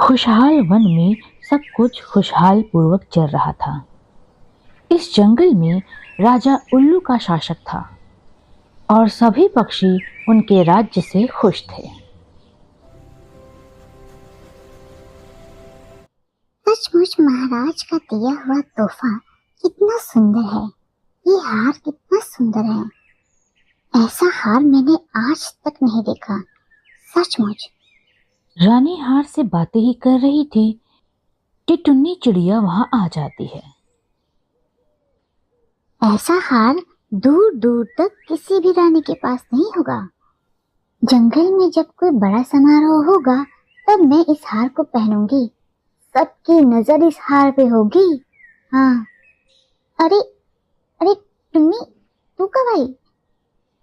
खुशहाल वन में सब कुछ खुशहाल पूर्वक चल रहा था। इस जंगल में राजा उल्लू का शासक था और सभी पक्षी उनके राज्य से खुश थे। सचमुच महाराज का दिया हुआ तोहफा कितना सुंदर है। ये हार कितना सुंदर है। ऐसा हार मैंने आज तक नहीं देखा। सचमुच। रानी हार से बातें ही कर रही थी कि टुन्नी चिड़िया वहां आ जाती है। ऐसा हार दूर दूर तक किसी भी रानी के पास नहीं होगा। जंगल में जब कोई बड़ा समारोह होगा तब मैं इस हार को पहनूंगी। सबकी नजर इस हार पे होगी। हाँ। अरे अरे टुन्नी, तू कब आई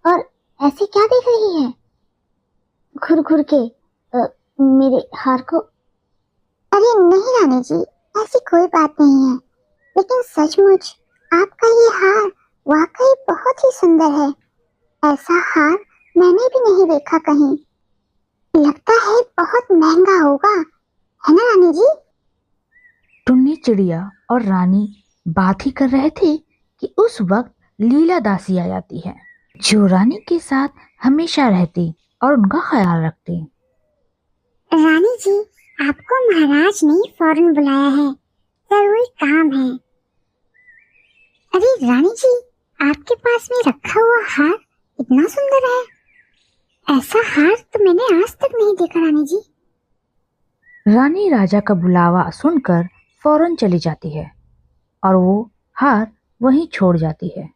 और ऐसे क्या देख रही है घुर घुर के मेरे हार को? अरे नहीं रानी जी, ऐसी कोई बात नहीं है, लेकिन सचमुच आपका ये हार वाकई बहुत ही सुंदर है। ऐसा हार मैंने भी नहीं देखा कहीं। लगता है बहुत महंगा होगा, है ना रानी जी? टुन्नी चिड़िया और रानी बात ही कर रहे थे कि उस वक्त लीला दासी आ जाती है, जो रानी के साथ हमेशा रहती और उनका ख्याल रखती। रानी जी, आपको महाराज ने फौरन बुलाया है, जरूरी काम है। अरे रानी जी, आपके पास में रखा हुआ हार इतना सुंदर है। ऐसा हार तो मैंने आज तक नहीं देखा रानी जी। रानी राजा का बुलावा सुनकर फौरन चली जाती है और वो हार वहीं छोड़ जाती है।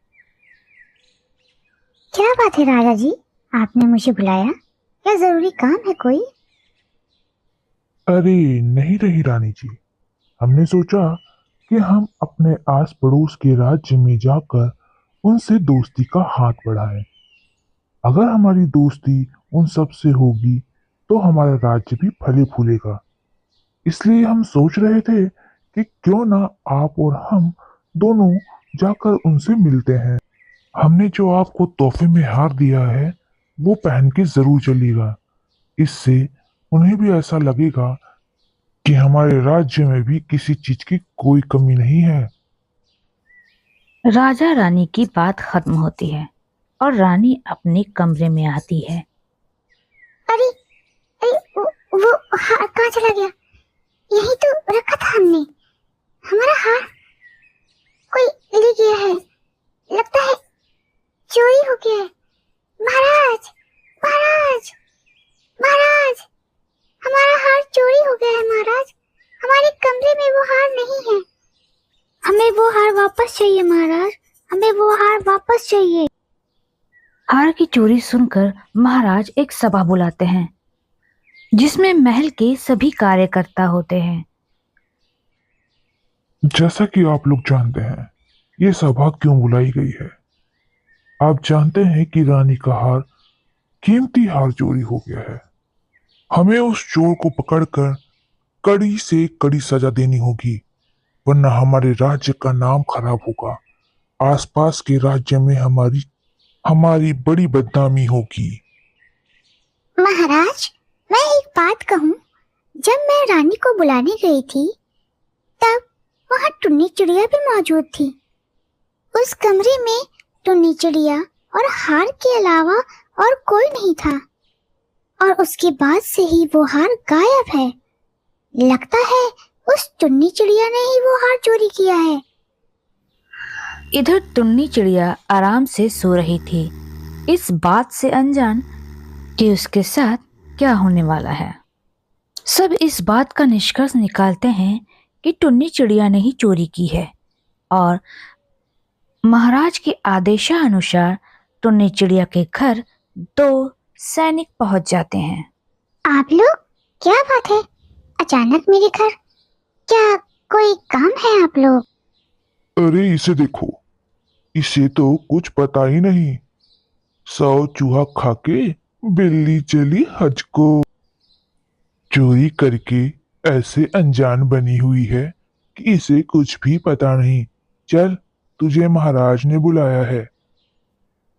क्या बात है राजा जी, आपने मुझे बुलाया? क्या जरूरी काम है कोई? अरे नहीं रही रानी जी, हमने सोचा कि हम अपने आस पड़ोस के राज्य में जाकर उनसे दोस्ती का हाथ बढ़ाएं। अगर हमारी दोस्ती उन सब से होगी तो हमारा राज्य भी फले फूलेगा। इसलिए हम सोच रहे थे कि क्यों ना आप और हम दोनों जाकर उनसे मिलते हैं। हमने जो आपको तोहफे में हार दिया है वो पहन के जरूर चलिएगा। इससे उन्हें भी ऐसा लगेगा कि हमारे राज्य में भी किसी चीज की कोई कमी नहीं है। राजा रानी की बात खत्म होती है और रानी अपने कमरे में आती है। अरे अरे वो हार कहाँ चला गया? यही तो रखा था हमने। हमारा हार कोई ले गया है, लगता है चोरी हो गया है। महाराज, महाराज, महाराज, हमारा हार चोरी हो गया है महाराज। हमारे कमरे में वो हार नहीं है। हमें वो हार वापस चाहिए महाराज, हमें वो हार वापस चाहिए। हार की चोरी सुनकर महाराज एक सभा बुलाते हैं जिसमें महल के सभी कार्यकर्ता होते हैं। जैसा कि आप लोग जानते हैं ये सभा क्यों बुलाई गई है। आप जानते हैं कि रानी का हार, कीमती हार चोरी हो गया है। हमें उस चोर को पकड़कर कड़ी से कड़ी सजा देनी होगी, वरना हमारे राज्य का नाम खराब होगा। आसपास के राज्य में हमारी हमारी बड़ी बदनामी होगी। महाराज, मैं एक बात कहूँ। जब मैं रानी को बुलाने गई थी तब वहाँ टुन्नी चिड़िया भी मौजूद थी। उस कमरे में टुन्नी चिड़िया और हार के अलावा और कोई नहीं था, और उसके बाद से ही वो हार गायब है। लगता है उस टुन्नी चिड़िया ने ही वो हार चोरी किया है। इधर टुन्नी चिड़िया आराम से सो रही थी, इस बात से अनजान कि उसके साथ क्या होने वाला है। सब इस बात का निष्कर्ष निकालते हैं कि टुन्नी चिड़िया ने ही चोरी की है और महाराज के आदेशानुसार टुन्नी चिड़िया के घर 2 सैनिक पहुंच जाते हैं। आप लोग, क्या बात है, अचानक मेरे घर? क्या कोई काम है आप लोग? अरे इसे देखो, इसे तो कुछ पता ही नहीं। 100 चूहा खा के बिल्ली चली हज को। चोरी करके ऐसे अनजान बनी हुई है कि इसे कुछ भी पता नहीं। चल, तुझे महाराज ने बुलाया है।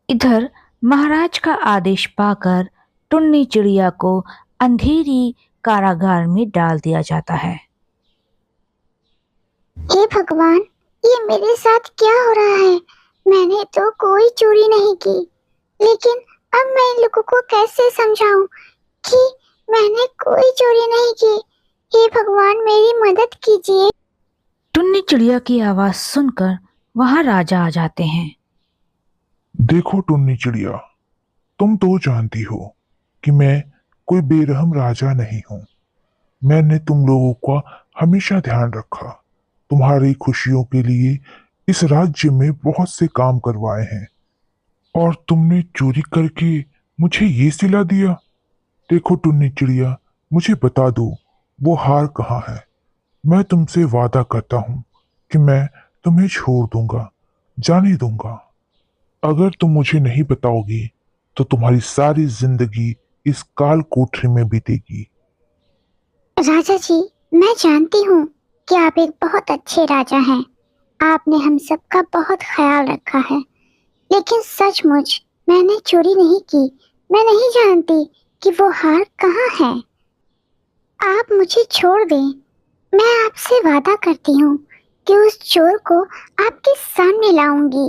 इधर महाराज का आदेश पाकर टुन्नी चिड़िया को अंधेरी कारागार में डाल दिया जाता है। हे भगवान, ये मेरे साथ क्या हो रहा है? मैंने तो कोई चोरी नहीं की, लेकिन अब मैं इन लोगों को कैसे समझाऊं कि मैंने कोई चोरी नहीं की। हे भगवान, मेरी मदद कीजिए। टुन्नी चिड़िया की आवाज सुनकर वहां राजा आ जाते हैं। देखो टुन्नी चिड़िया, तुम तो जानती हो कि मैं कोई बेरहम राजा नहीं हूं। मैंने तुम लोगों का हमेशा ध्यान रखा, तुम्हारी खुशियों के लिए इस राज्य में बहुत से काम करवाए हैं, और तुमने चोरी करके मुझे ये सिला दिया। देखो टुन्नी चिड़िया, मुझे बता दो वो हार कहाँ है। मैं तुमसे वादा करता हूँ कि मैं तुम्हें छोड़ दूंगा, जाने दूंगा। अगर तुम मुझे नहीं बताओगी तो तुम्हारी सारी जिंदगी इस काल कोठरी में बीतेगी। राजा जी, मैं जानती हूँ कि आप एक बहुत अच्छे राजा हैं। आपने हम सबका बहुत ख्याल रखा है, लेकिन सचमुच मैंने चोरी नहीं की। मैं नहीं जानती कि वो हार कहाँ है। आप मुझे छोड़ दें। मैं आपसे वादा करती हूँ कि उस चोर को आपके सामने लाऊंगी।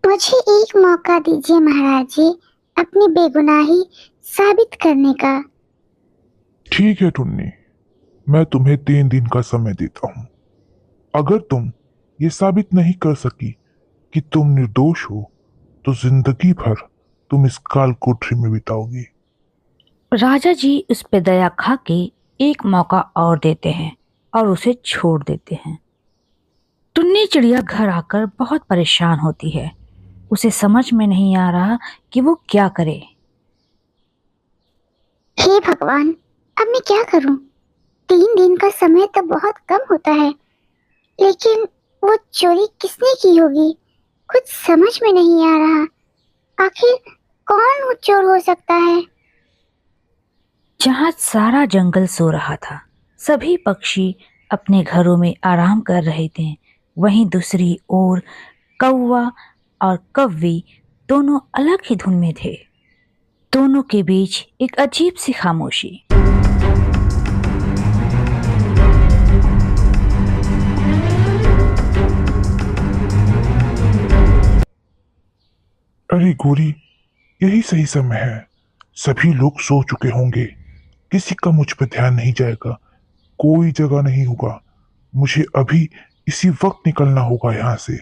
मुझे एक मौका दीजिए महाराज जी, अपनी बेगुनाही साबित करने का। ठीक है टुन्नी, मैं तुम्हें 3 दिन का समय देता हूँ। अगर तुम ये साबित नहीं कर सकी कि तुम निर्दोष हो तो जिंदगी भर तुम इस काल कोठरी में बिताओगी। राजा जी उस पे दया खा के एक मौका और देते हैं और उसे छोड़ देते हैं। टुन्नी चिड़िया घर आकर बहुत परेशान होती है। उसे समझ में नहीं आ रहा कि वो क्या करे। हे भगवान, अब मैं क्या करूं? 3 दिन का समय तो बहुत कम होता है, लेकिन वो चोरी किसने की होगी? कुछ समझ में नहीं आ रहा। आखिर कौन वो चोर हो सकता है? जहाँ सारा जंगल सो रहा था, सभी पक्षी अपने घरों में आराम कर रहे थे, वहीं दूसरी ओर कौवा और कव्वी दोनों अलग ही धुन में थे। दोनों के बीच एक अजीब सी खामोशी। अरे गोरी, यही सही समय है। सभी लोग सो चुके होंगे, किसी का मुझ पर ध्यान नहीं जाएगा, कोई जगह नहीं होगा। मुझे अभी इसी वक्त निकलना होगा यहाँ से।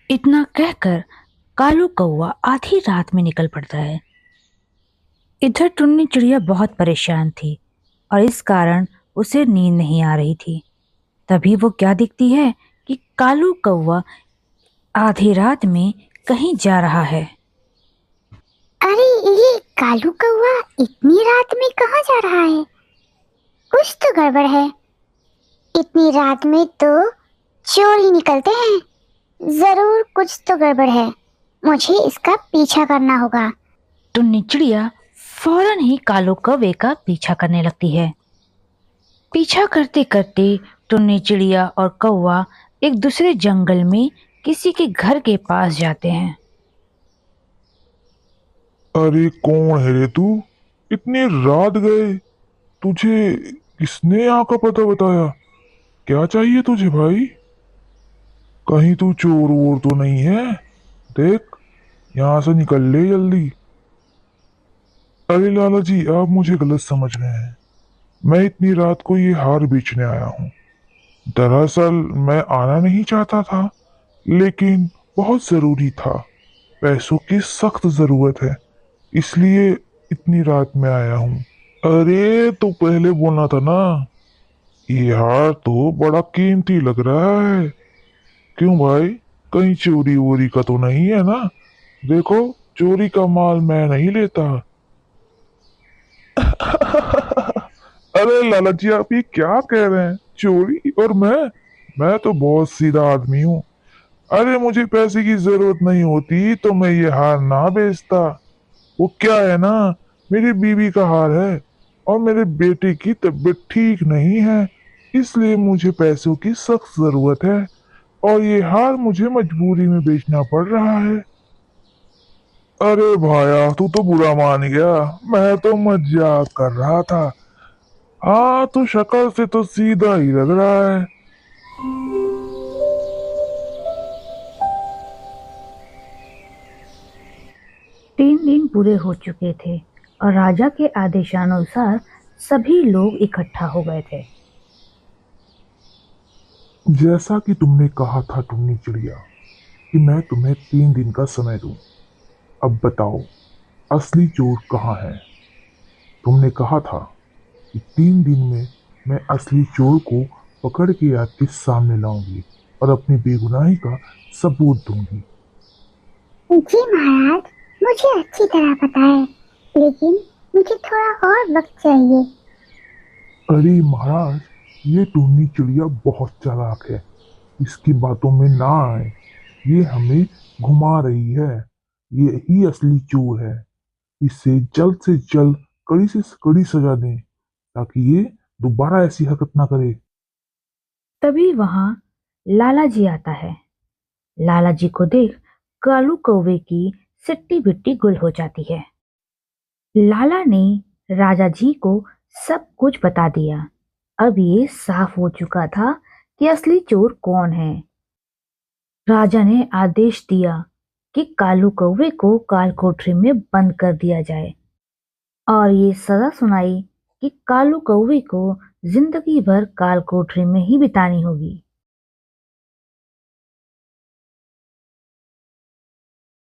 इतना कहकर कालू कौवा आधी रात में निकल पड़ता है। इधर टुन्नी चिड़िया बहुत परेशान थी और इस कारण उसे नींद नहीं आ रही थी। तभी वो क्या दिखती है कि कालू कौवा आधी रात में कहीं जा रहा है। अरे, ये कालू कौवा इतनी रात में कहाँ जा रहा है? कुछ तो गड़बड़ है। इतनी रात में तो चोर ही निकलते हैं। जरूर कुछ तो गड़बड़ है। मुझे इसका पीछा करना होगा। टुन्नी चिड़िया फौरन ही कालू कौवे का पीछा करने लगती है। पीछा करते करते टुन्नी चिड़िया और कौवा एक दूसरे जंगल में किसी के घर के पास जाते हैं। अरे कौन है रे तू? इतनी रात गए, तुझे किसने यहाँ का पता बताया? क्या चाहिए तुझे भाई? कहीं तू चोर वोर तो नहीं है? देख, यहाँ से निकल ले जल्दी। अरे लाला जी, आप मुझे गलत समझ रहे हैं। मैं इतनी रात को ये हार बेचने आया हूँ। दरअसल मैं आना नहीं चाहता था, लेकिन बहुत जरूरी था। पैसों की सख्त जरूरत है, इसलिए इतनी रात में आया हूँ। अरे तो पहले बोलना था ना। ये हार तो बड़ा कीमती लग रहा है। क्यों भाई, कहीं चोरी वोरी का तो नहीं है ना? देखो, चोरी का माल मैं नहीं लेता। अरे लाला जी, आप ये क्या कह रहे हैं? चोरी और मैं तो बहुत सीधा आदमी हूँ। अरे मुझे पैसे की जरूरत नहीं होती तो मैं ये हार ना बेचता। वो क्या है ना, मेरी बीवी का हार है और मेरे बेटे की तबीयत ठीक नहीं है, इसलिए मुझे पैसों की सख्त जरूरत है और ये हार मुझे मजबूरी में बेचना पड़ रहा है। अरे भाया, तू तो बुरा मान गया। मैं तो मजाक कर रहा था। हाँ, तो शक्ल से तो सीधा ही लग रहा है। 3 दिन पूरे हो चुके थे और राजा के आदेशानुसार सभी लोग इकट्ठा हो गए थे। जैसा कि तुमने कहा था टुन्नी चिड़िया, कि मैं तुम्हें 3 दिन का समय दूं। अब बताओ, असली चोर कहाँ है? तुमने कहा था कि 3 दिन में मैं असली चोर को पकड़ के आपके सामने लाऊंगी और अपनी बेगुनाही का सबूत दूंगी। जी महाराज, मुझे अच्छी तरह पता है, लेकिन मुझे थोड़ा और वक्त चाहिए। अरे महाराज, ये टुन्नी चिड़िया बहुत चालाक है। इसकी बातों में ना आए। ये हमें घुमा रही है। ये ही असली चोर है। इसे जल्द से जल्द कड़ी से कड़ी सजा दें, ताकि ये दोबारा ऐसी हरकत ना करे। तभी वहां लाला जी आता है। लाला जी को देख कालू कौवे की सिट्टी बिट्टी गुल हो जाती है। लाला ने राजा जी को सब कुछ बता दिया। अब ये साफ हो चुका था कि असली चोर कौन है। राजा ने आदेश दिया कि कालू कौवे को काल कोठरी में बंद कर दिया जाए और ये सजा सुनाई कि कालू कौवे को जिंदगी भर काल कोठरी में ही बितानी होगी।